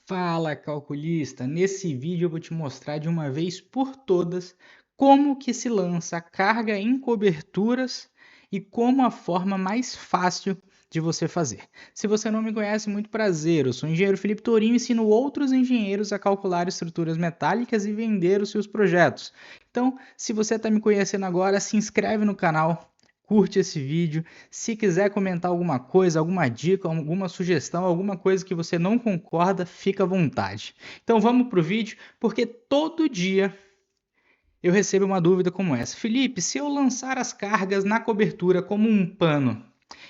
Fala, calculista! Nesse vídeo eu vou te mostrar de uma vez por todas como que se lança carga em coberturas e como a forma mais fácil de você fazer. Se você não me conhece, muito prazer. Eu sou o engenheiro Felipe Tourinho e ensino outros engenheiros a calcular estruturas metálicas e vender os seus projetos. Então, se você está me conhecendo agora, se inscreve no canal, curte esse vídeo. Se quiser comentar alguma coisa, alguma dica, alguma sugestão, alguma coisa que você não concorda, fica à vontade. Então vamos para o vídeo, porque todo dia eu recebo uma dúvida como essa. Felipe, se eu lançar as cargas na cobertura como um pano,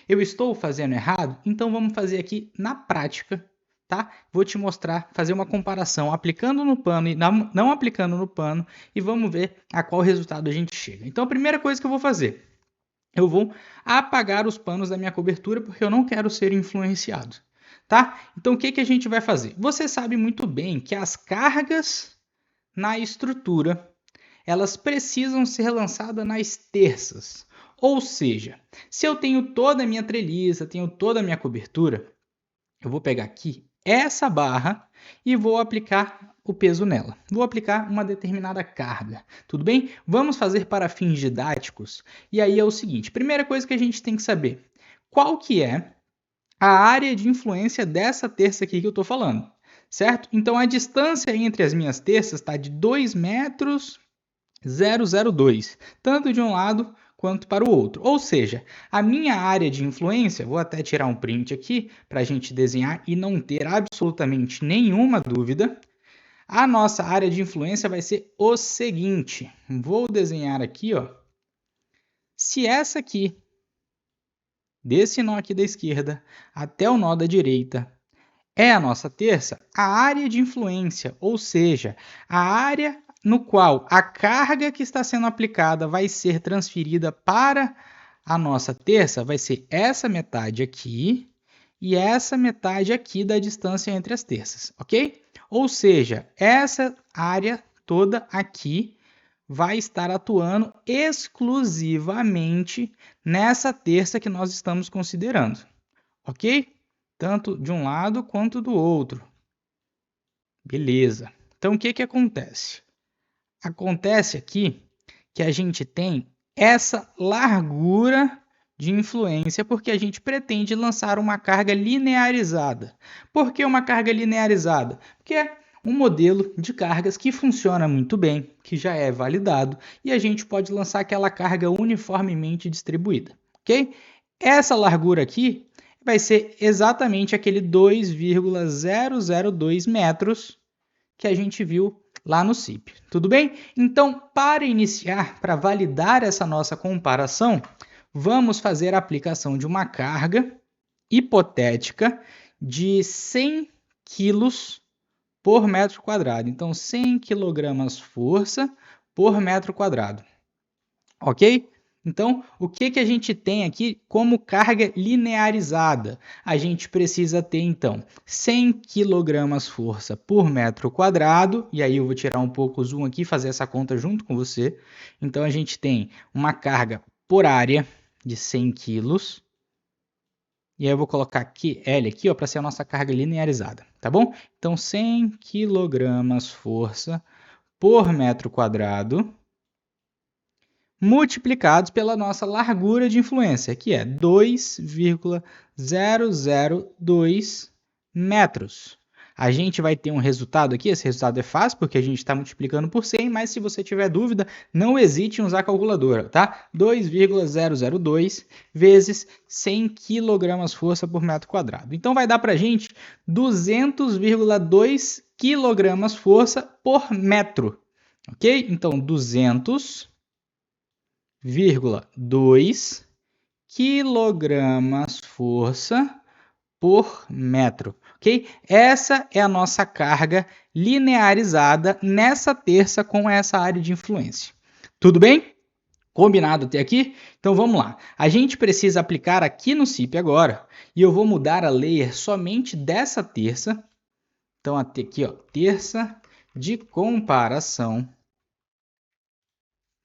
eu estou fazendo errado? Então vamos fazer aqui na prática, tá? Vou te mostrar, fazer uma comparação aplicando no pano e não aplicando no pano e vamos ver a qual resultado a gente chega. Então a primeira coisa que eu vou fazer, eu vou apagar os panos da minha cobertura porque eu não quero ser influenciado, tá? Então o que que a gente vai fazer? Você sabe muito bem que as cargas na estrutura, elas precisam ser lançadas nas terças. Ou seja, se eu tenho toda a minha treliça, tenho toda a minha cobertura, eu vou pegar aqui essa barra e vou aplicar o peso nela. Vou aplicar uma determinada carga, tudo bem? Vamos fazer para fins didáticos. E aí é o seguinte, primeira coisa que a gente tem que saber, qual que é a área de influência dessa terça aqui que eu estou falando, certo? Então a distância entre as minhas terças está de 2 metros 002, tanto de um lado quanto para o outro. Ou seja, a minha área de influência, vou até tirar um print aqui para a gente desenhar e não ter absolutamente nenhuma dúvida, a nossa área de influência vai ser o seguinte, vou desenhar aqui, ó, se essa aqui, desse nó aqui da esquerda até o nó da direita, é a nossa terça, a área de influência, ou seja, a área no qual a carga que está sendo aplicada vai ser transferida para a nossa terça, vai ser essa metade aqui e essa metade aqui da distância entre as terças, ok? Ou seja, essa área toda aqui vai estar atuando exclusivamente nessa terça que nós estamos considerando, ok? Tanto de um lado quanto do outro. Beleza. Então, o que que acontece? Acontece aqui que a gente tem essa largura de influência porque a gente pretende lançar uma carga linearizada. Por que uma carga linearizada? Porque é um modelo de cargas que funciona muito bem, que já é validado, e a gente pode lançar aquela carga uniformemente distribuída, ok? Essa largura aqui vai ser exatamente aquele 2,002 metros que a gente viu lá no CIP. Tudo bem? Então, para iniciar, para validar essa nossa comparação, vamos fazer a aplicação de uma carga hipotética de 100 quilos por metro quadrado. Então, 100 quilogramas força por metro quadrado. Ok? Então, o que que a gente tem aqui como carga linearizada? A gente precisa ter, então, 100 kg força por metro quadrado, e aí eu vou tirar um pouco o zoom aqui e fazer essa conta junto com você. Então, a gente tem uma carga por área de 100 kg, e aí eu vou colocar aqui L aqui, para ser a nossa carga linearizada, tá bom? Então, 100 kg força por metro quadrado, multiplicados pela nossa largura de influência, que é 2,002 metros. A gente vai ter um resultado aqui, esse resultado é fácil, porque a gente está multiplicando por 100, mas se você tiver dúvida, não hesite em usar a calculadora, tá? 2,002 vezes 100 kg força por metro quadrado. Então vai dar para a gente 200,2 kg força por metro, ok? Então 2,2 quilogramas força por metro, ok? Essa é a nossa carga linearizada nessa terça com essa área de influência. Tudo bem? Combinado até aqui? Então vamos lá. A gente precisa aplicar aqui no CIP agora e eu vou mudar a layer somente dessa terça. Então aqui, ó, terça de comparação,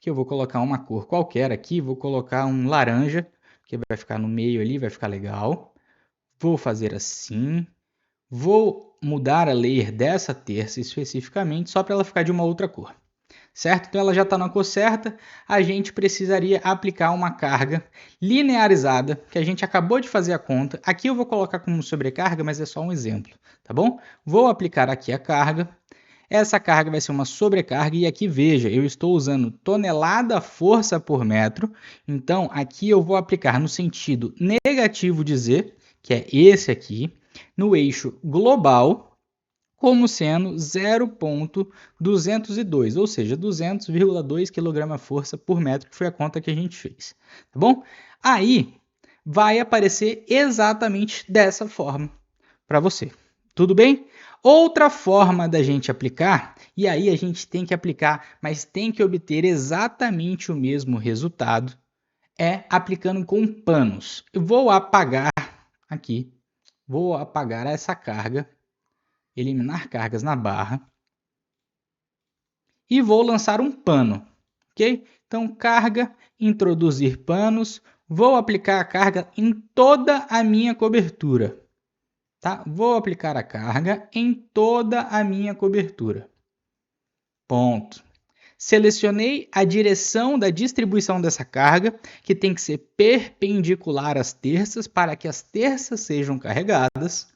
que eu vou colocar uma cor qualquer aqui, vou colocar um laranja, que vai ficar no meio ali, vai ficar legal. Vou fazer assim, Vou mudar a layer dessa terça especificamente só para ela ficar de uma outra cor. Certo? Então ela já está na cor certa, a gente precisaria aplicar uma carga linearizada, que a gente acabou de fazer a conta. Aqui eu vou colocar como sobrecarga, mas é só um exemplo, tá bom? Vou aplicar aqui a carga. Essa carga vai ser uma sobrecarga e aqui veja, eu estou usando tonelada força por metro, então aqui eu vou aplicar no sentido negativo de Z, que é esse aqui, no eixo global, como sendo 0,202, ou seja, 200,2 kg-força por metro, que foi a conta que a gente fez, tá bom? Aí vai aparecer exatamente dessa forma para você, tudo bem? Outra forma da gente aplicar, e aí a gente tem que aplicar, mas tem que obter exatamente o mesmo resultado, é aplicando com panos. Eu vou apagar aqui, vou apagar essa carga, eliminar cargas na barra e vou lançar um pano, ok? Então, carga, introduzir panos, vou aplicar a carga em toda a minha cobertura, tá? Vou aplicar a carga em toda a minha cobertura. Ponto. Selecionei a direção da distribuição dessa carga, que tem que ser perpendicular às terças para que as terças sejam carregadas.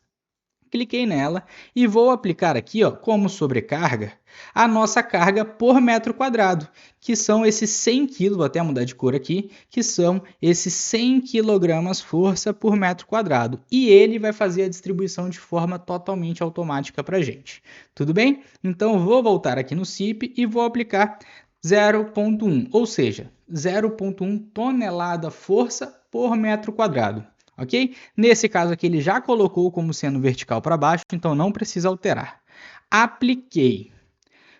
Cliquei nela e vou aplicar aqui, ó, como sobrecarga, a nossa carga por metro quadrado, que são esses 100 kg, vou até mudar de cor aqui, que são esses 100 kg força por metro quadrado. E ele vai fazer a distribuição de forma totalmente automática para a gente. Tudo bem? Então, vou voltar aqui no CIP e vou aplicar 0,1, ou seja, 0,1 tonelada força por metro quadrado. Ok? Nesse caso aqui ele já colocou como sendo vertical para baixo, então não precisa alterar. Apliquei.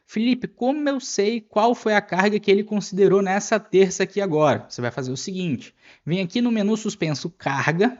Felipe, como eu sei qual foi a carga que ele considerou nessa terça aqui agora? Você vai fazer o seguinte, vem aqui no menu suspenso carga,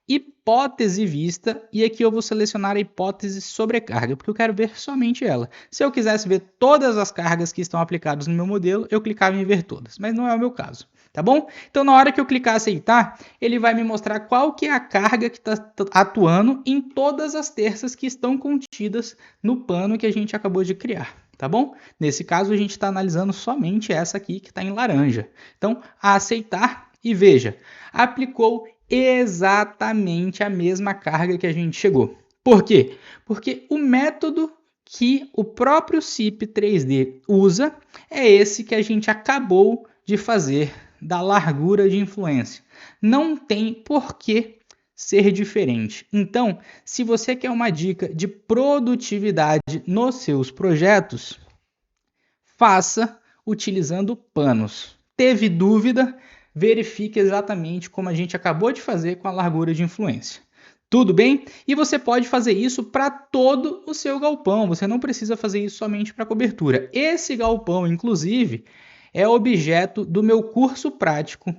hipótese vista, e aqui eu vou selecionar a hipótese sobrecarga, porque eu quero ver somente ela. Se eu quisesse ver todas as cargas que estão aplicadas no meu modelo, eu clicava em ver todas, mas não é o meu caso. Tá bom? Então, na hora que eu clicar aceitar, ele vai me mostrar qual que é a carga que está atuando em todas as terças que estão contidas no pano que a gente acabou de criar. Tá bom? Nesse caso, a gente está analisando somente essa aqui que está em laranja. Então, a aceitar e veja, aplicou exatamente a mesma carga que a gente chegou. Por quê? Porque o método que o próprio CIP 3D usa é esse que a gente acabou de fazer da largura de influência. Não tem por que ser diferente. Então, se você quer uma dica de produtividade nos seus projetos, faça utilizando panos. Teve dúvida? Verifique exatamente como a gente acabou de fazer com a largura de influência. Tudo bem? E você pode fazer isso para todo o seu galpão. Você não precisa fazer isso somente para cobertura. Esse galpão, inclusive, é objeto do meu curso prático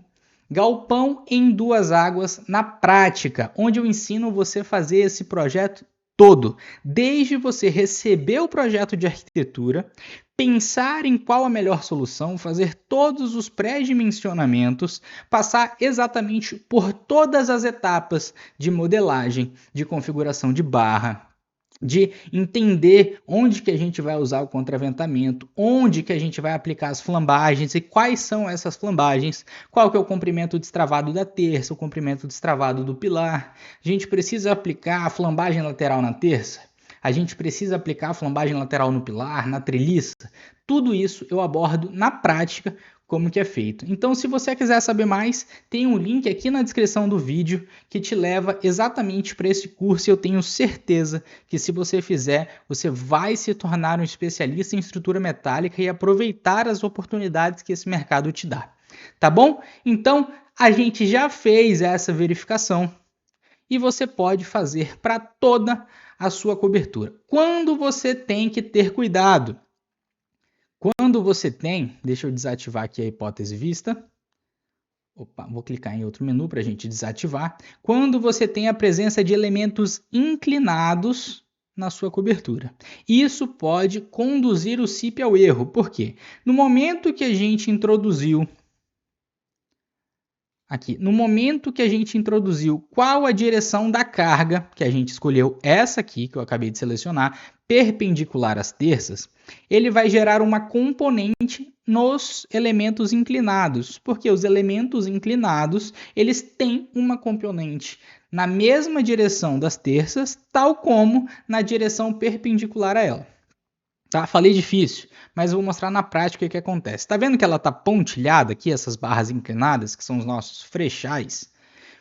Galpão em Duas Águas na Prática, onde eu ensino você a fazer esse projeto todo, desde você receber o projeto de arquitetura, pensar em qual a melhor solução, fazer todos os pré-dimensionamentos, passar exatamente por todas as etapas de modelagem, de configuração de barra, de entender onde que a gente vai usar o contraventamento, onde que a gente vai aplicar as flambagens e quais são essas flambagens, qual que é o comprimento destravado da terça, o comprimento destravado do pilar. A gente precisa aplicar a flambagem lateral na terça, a gente precisa aplicar a flambagem lateral no pilar, na treliça. Tudo isso eu abordo na prática como que é feito. Então, se você quiser saber mais, tem um link aqui na descrição do vídeo que te leva exatamente para esse curso e eu tenho certeza que se você fizer, você vai se tornar um especialista em estrutura metálica e aproveitar as oportunidades que esse mercado te dá. Tá bom? Então, a gente já fez essa verificação e você pode fazer para toda a sua cobertura. Quando você tem que ter cuidado? Quando você tem, deixa eu desativar aqui a hipótese vista. Opa, vou clicar em outro menu para a gente desativar. Quando você tem a presença de elementos inclinados na sua cobertura. Isso pode conduzir o CIP ao erro. Por quê? No momento que a gente introduziu aqui, no momento que a gente introduziu qual a direção da carga, que a gente escolheu essa aqui, que eu acabei de selecionar, perpendicular às terças, ele vai gerar uma componente nos elementos inclinados, porque os elementos inclinados, eles têm uma componente na mesma direção das terças, tal como na direção perpendicular a ela. Tá? Falei difícil, mas eu vou mostrar na prática o que acontece. Tá vendo que ela está pontilhada aqui, essas barras inclinadas, que são os nossos freixais?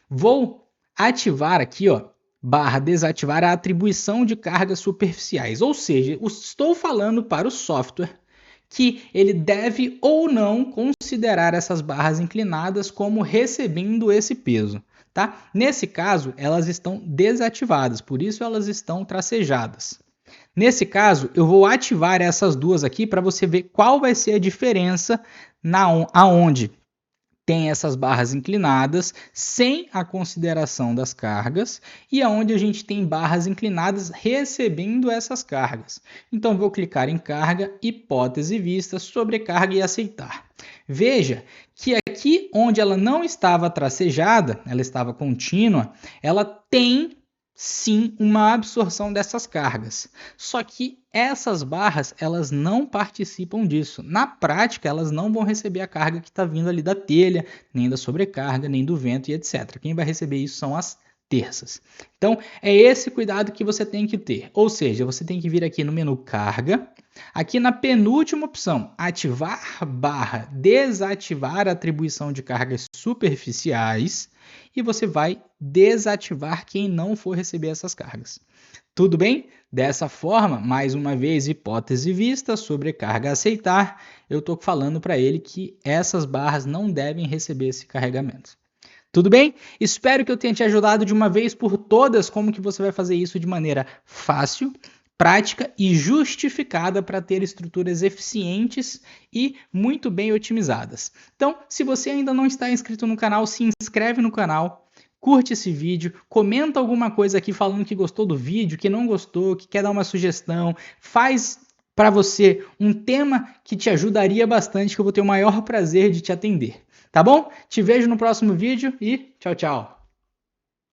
Vou ativar aqui, ó, barra desativar a atribuição de cargas superficiais. Ou seja, estou falando para o software que ele deve ou não considerar essas barras inclinadas como recebendo esse peso. Tá? Nesse caso, elas estão desativadas, por isso elas estão tracejadas. Nesse caso, eu vou ativar essas duas aqui para você ver qual vai ser a diferença aonde tem essas barras inclinadas sem a consideração das cargas e aonde a gente tem barras inclinadas recebendo essas cargas. Então vou clicar em carga, hipótese vista, sobrecarga e aceitar. Veja que aqui onde ela não estava tracejada, ela estava contínua, ela tem sim uma absorção dessas cargas. Só que essas barras, elas não participam disso. Na prática, elas não vão receber a carga que está vindo ali da telha, nem da sobrecarga, nem do vento e etc. Quem vai receber isso são as terças. Então, é esse cuidado que você tem que ter. Ou seja, você tem que vir aqui no menu carga, aqui na penúltima opção, ativar barra desativar a atribuição de cargas superficiais, e você vai desativar quem não for receber essas cargas. Tudo bem? Dessa forma, mais uma vez, hipótese vista, sobrecarga aceitar, eu estou falando para ele que essas barras não devem receber esse carregamento. Tudo bem? Espero que eu tenha te ajudado de uma vez por todas como que você vai fazer isso de maneira fácil, prática e justificada para ter estruturas eficientes e muito bem otimizadas. Então, se você ainda não está inscrito no canal, se inscreve no canal, curte esse vídeo, comenta alguma coisa aqui falando que gostou do vídeo, que não gostou, que quer dar uma sugestão, faz para você um tema que te ajudaria bastante, que eu vou ter o maior prazer de te atender. Tá bom? Te vejo no próximo vídeo e tchau, tchau!